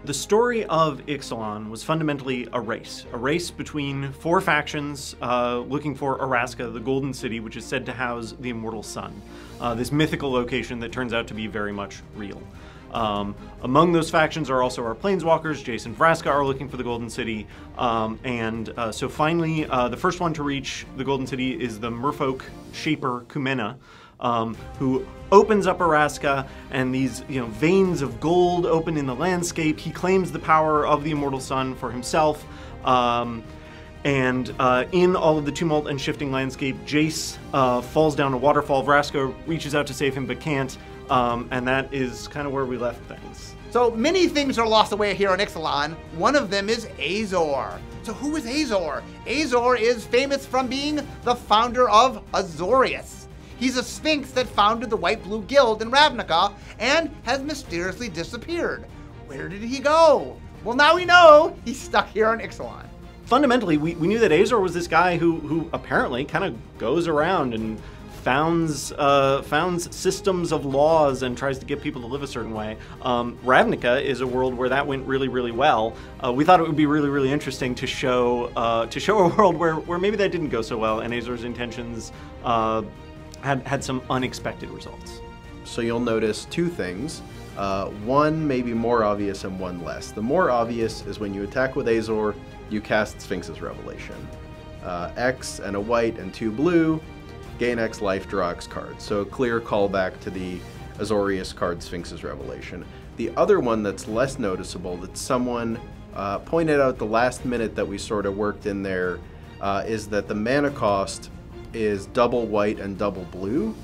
The story of Exelon was fundamentally a race between four factions looking for Araska, the Golden City, which is said to house the immortal sun, this mythical location that turns out to be very much real. Among those factions are also our planeswalkers. Jace and Vraska are looking for the Golden City, so finally the first one to reach the Golden City is the merfolk shaper Kumena, who opens up Araska, and these veins of gold open in the landscape. He claims the power of the immortal sun for himself, and in all of the tumult and shifting landscape, Jace falls down a waterfall. Vraska reaches out to save him but can't, and that is kind of where we left things. So many things are lost away here on Exelon. One of them is Azor. So who is Azor? Azor is famous from being the founder of Azorius. He's a sphinx that founded the White-Blue Guild in Ravnica and has mysteriously disappeared. Where did he go? Well, now we know he's stuck here on Exelon. Fundamentally, we knew that Azor was this guy who apparently kind of goes around and founds systems of laws and tries to get people to live a certain way. Ravnica is a world where that went really, really well. We thought it would be really, really interesting to show a world where maybe that didn't go so well, and Azor's intentions had some unexpected results. So you'll notice two things. One maybe more obvious and one less. The more obvious is when you attack with Azor, you cast Sphinx's Revelation. X and a white and 2 blue, gain X life, draw X cards. So a clear callback to the Azorius card Sphinx's Revelation. The other one that's less noticeable, that someone pointed out at the last minute that we sort of worked in there, is that the mana cost is double white and double blue,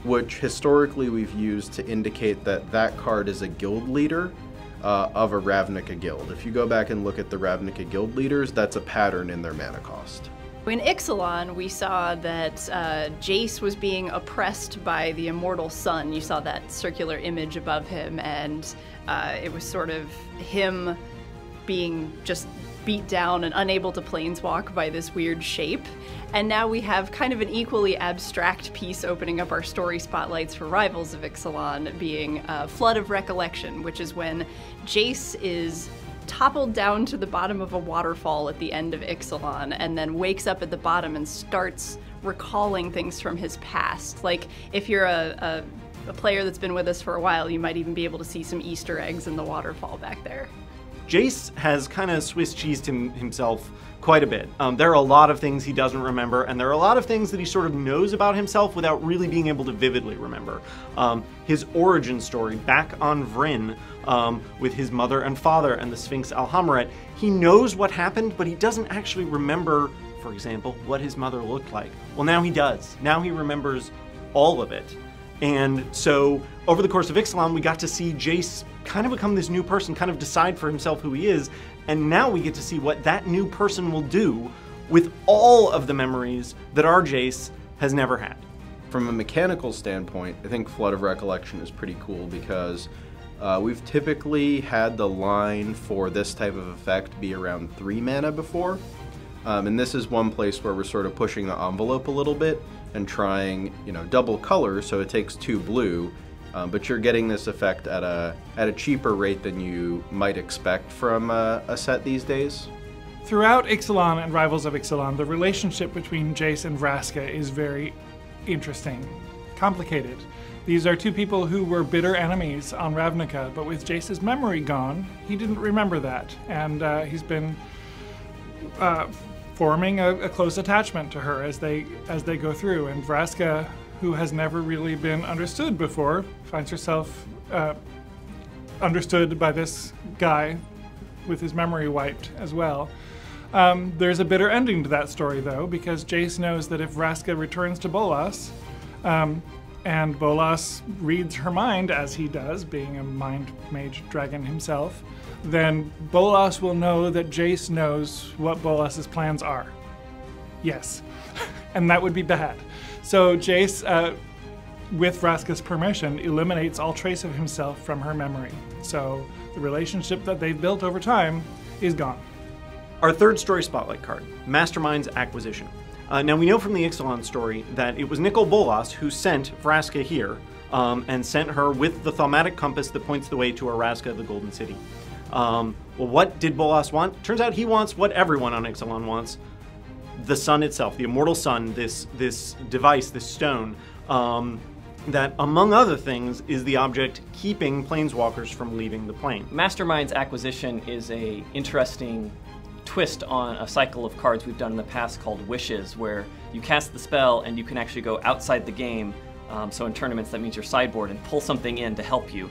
which historically we've used to indicate that that card is a guild leader of a Ravnica guild. If you go back and look at the Ravnica guild leaders, that's a pattern in their mana cost. In Exelon, we saw that Jace was being oppressed by the immortal sun. You saw that circular image above him, and it was sort of him being just beat down and unable to planeswalk by this weird shape. And now we have kind of an equally abstract piece opening up our story spotlights for Rivals of Exelon, being Flood of Recollection, which is when Jace is toppled down to the bottom of a waterfall at the end of Exelon, and then wakes up at the bottom and starts recalling things from his past. Like, if you're a player that's been with us for a while, you might even be able to see some Easter eggs in the waterfall back there. Jace has kind of Swiss cheesed himself quite a bit. There are a lot of things he doesn't remember, and there are a lot of things that he sort of knows about himself without really being able to vividly remember. His origin story back on Vryn, with his mother and father and the Sphinx Alhamret, he knows what happened, but he doesn't actually remember, for example, what his mother looked like. Well, now he does. Now he remembers all of it. And so, over the course of Exelon, we got to see Jace kind of become this new person, kind of decide for himself who he is, and now we get to see what that new person will do with all of the memories that our Jace has never had. From a mechanical standpoint, I think Flood of Recollection is pretty cool because we've typically had the line for this type of effect be around 3 mana before, and this is one place where we're sort of pushing the envelope a little bit and trying, double color, so it takes 2 blue, but you're getting this effect at a cheaper rate than you might expect from a set these days. Throughout Exelon and Rivals of Exelon, the relationship between Jace and Vraska is very interesting, complicated. These are two people who were bitter enemies on Ravnica, but with Jace's memory gone, he didn't remember that, and he's been forming a close attachment to her as they go through. And Vraska, who has never really been understood before, finds herself understood by this guy with his memory wiped as well. There's a bitter ending to that story, though, because Jace knows that if Vraska returns to Bolas, and Bolas reads her mind, as he does, being a mind mage dragon himself, then Bolas will know that Jace knows what Bolas's plans are. Yes. And that would be bad. So Jace, with Vraska's permission, eliminates all trace of himself from her memory. So the relationship that they've built over time is gone. Our third story spotlight card, Masterminds Acquisition. Now we know from the Exelon story that it was Nicol Bolas who sent Vraska here, and sent her with the thaumatic compass that points the way to Araska, the Golden City. Well, what did Bolas want? Turns out he wants what everyone on Exelon wants. The sun itself, the immortal sun, this device, this stone, that, among other things, is the object keeping planeswalkers from leaving the plane. Masterminds Acquisition is a interesting twist on a cycle of cards we've done in the past called Wishes, where you cast the spell and you can actually go outside the game, so in tournaments that means your sideboard, and pull something in to help you.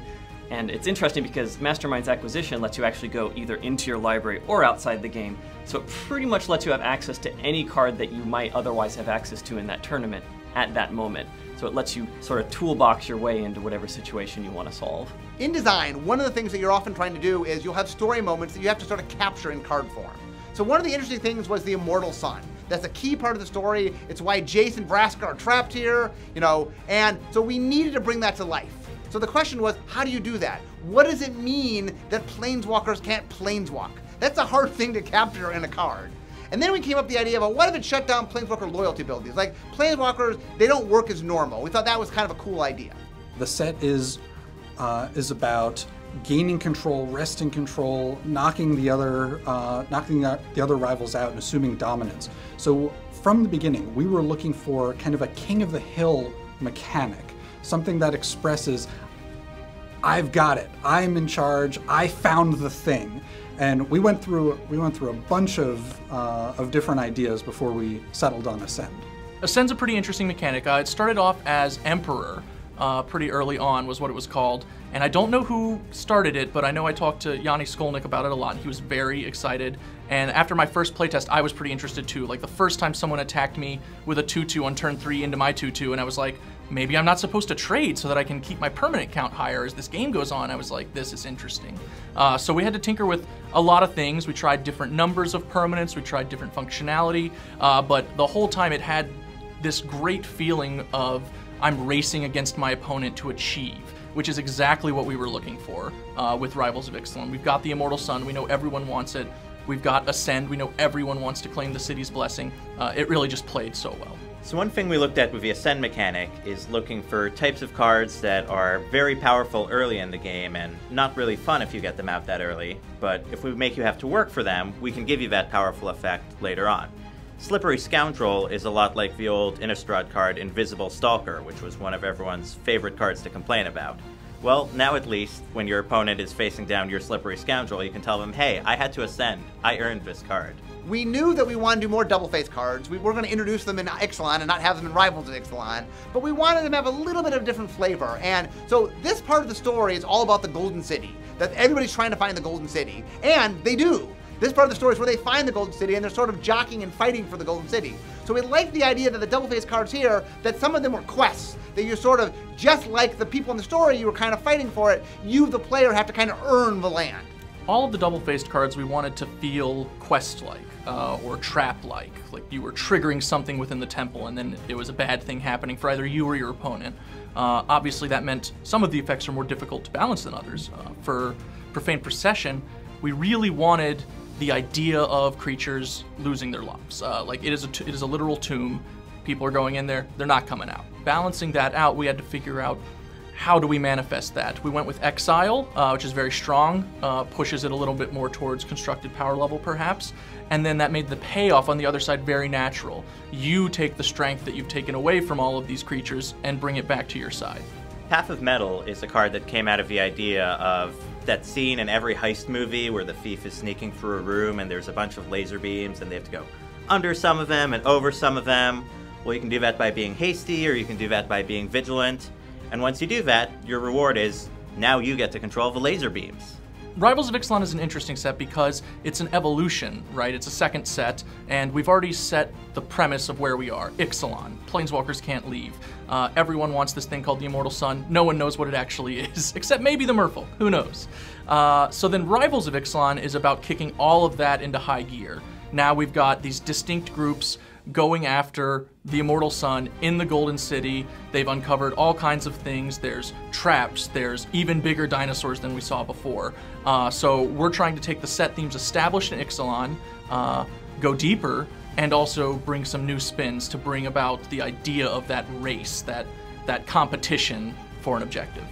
And it's interesting because Masterminds Acquisition lets you actually go either into your library or outside the game, so it pretty much lets you have access to any card that you might otherwise have access to in that tournament at that moment. So it lets you sort of toolbox your way into whatever situation you want to solve. In design, one of the things that you're often trying to do is you'll have story moments that you have to sort of capture in card form. So one of the interesting things was the immortal sun. That's a key part of the story. It's why Jace and Vraska are trapped here, and so we needed to bring that to life. So the question was, how do you do that? What does it mean that planeswalkers can't planeswalk? That's a hard thing to capture in a card. And then we came up with the idea of, what if it shut down planeswalker loyalty abilities? Like, planeswalkers, they don't work as normal. We thought that was kind of a cool idea. The set is about gaining control, wresting control, knocking the other rivals out, and assuming dominance. So from the beginning, we were looking for kind of a king of the hill mechanic, something that expresses, I've got it, I'm in charge, I found the thing. And we went through a bunch of different ideas before we settled on Ascend. Ascend's a pretty interesting mechanic. It started off as Emperor. Pretty early on was what it was called. And I don't know who started it, but I know I talked to Yanni Skolnick about it a lot. He was very excited. And after my first playtest, I was pretty interested too. Like the first time someone attacked me with a 2/2 on turn 3 into my 2/2, and I was like, maybe I'm not supposed to trade so that I can keep my permanent count higher as this game goes on. I was like, this is interesting. So we had to tinker with a lot of things. We tried different numbers of permanents, we tried different functionality, but the whole time it had this great feeling of I'm racing against my opponent to achieve, which is exactly what we were looking for with Rivals of Exelon. We've got the Immortal Sun, we know everyone wants it. We've got Ascend, we know everyone wants to claim the city's blessing. It really just played so well. So one thing we looked at with the Ascend mechanic is looking for types of cards that are very powerful early in the game and not really fun if you get them out that early, but if we make you have to work for them, we can give you that powerful effect later on. Slippery Scoundrel is a lot like the old Innistrad card Invisible Stalker, which was one of everyone's favorite cards to complain about. Well, now at least, when your opponent is facing down your Slippery Scoundrel, you can tell them, hey, I had to Ascend. I earned this card. We knew that we wanted to do more double-face cards. We were going to introduce them in Exelon and not have them in Rivals of Exelon, but we wanted them to have a little bit of a different flavor. And so this part of the story is all about the Golden City, that everybody's trying to find the Golden City, and they do. This part of the story is where they find the Golden City, and they're sort of jockeying and fighting for the Golden City. So we like the idea that the double-face cards here, that some of them were quests, that you're sort of, just like the people in the story, you were kind of fighting for it, you, the player, have to kind of earn the land. All of the double-faced cards we wanted to feel quest-like, or trap-like. Like you were triggering something within the temple and then it was a bad thing happening for either you or your opponent. Obviously that meant some of the effects are more difficult to balance than others. For Profane Procession, we really wanted the idea of creatures losing their lives. Like it is a literal tomb. People are going in there, they're not coming out. Balancing that out, we had to figure out how do we manifest that? We went with Exile, which is very strong, pushes it a little bit more towards constructed power level perhaps, and then that made the payoff on the other side very natural. You take the strength that you've taken away from all of these creatures and bring it back to your side. Path of Metal is a card that came out of the idea of that scene in every heist movie where the thief is sneaking through a room and there's a bunch of laser beams and they have to go under some of them and over some of them. Well, you can do that by being hasty or you can do that by being vigilant. And once you do that, your reward is now you get to control the laser beams. Rivals of Exelon is an interesting set because it's an evolution, right? It's a second set, and we've already set the premise of where we are. Exelon. Planeswalkers can't leave. Everyone wants this thing called the Immortal Sun. No one knows what it actually is, except maybe the merfolk. Who knows? So then Rivals of Exelon is about kicking all of that into high gear. Now we've got these distinct groups going after the Immortal Sun in the Golden City. They've uncovered all kinds of things. There's traps, there's even bigger dinosaurs than we saw before. So we're trying to take the set themes established in Exelon, go deeper, and also bring some new spins to bring about the idea of that race, that competition for an objective.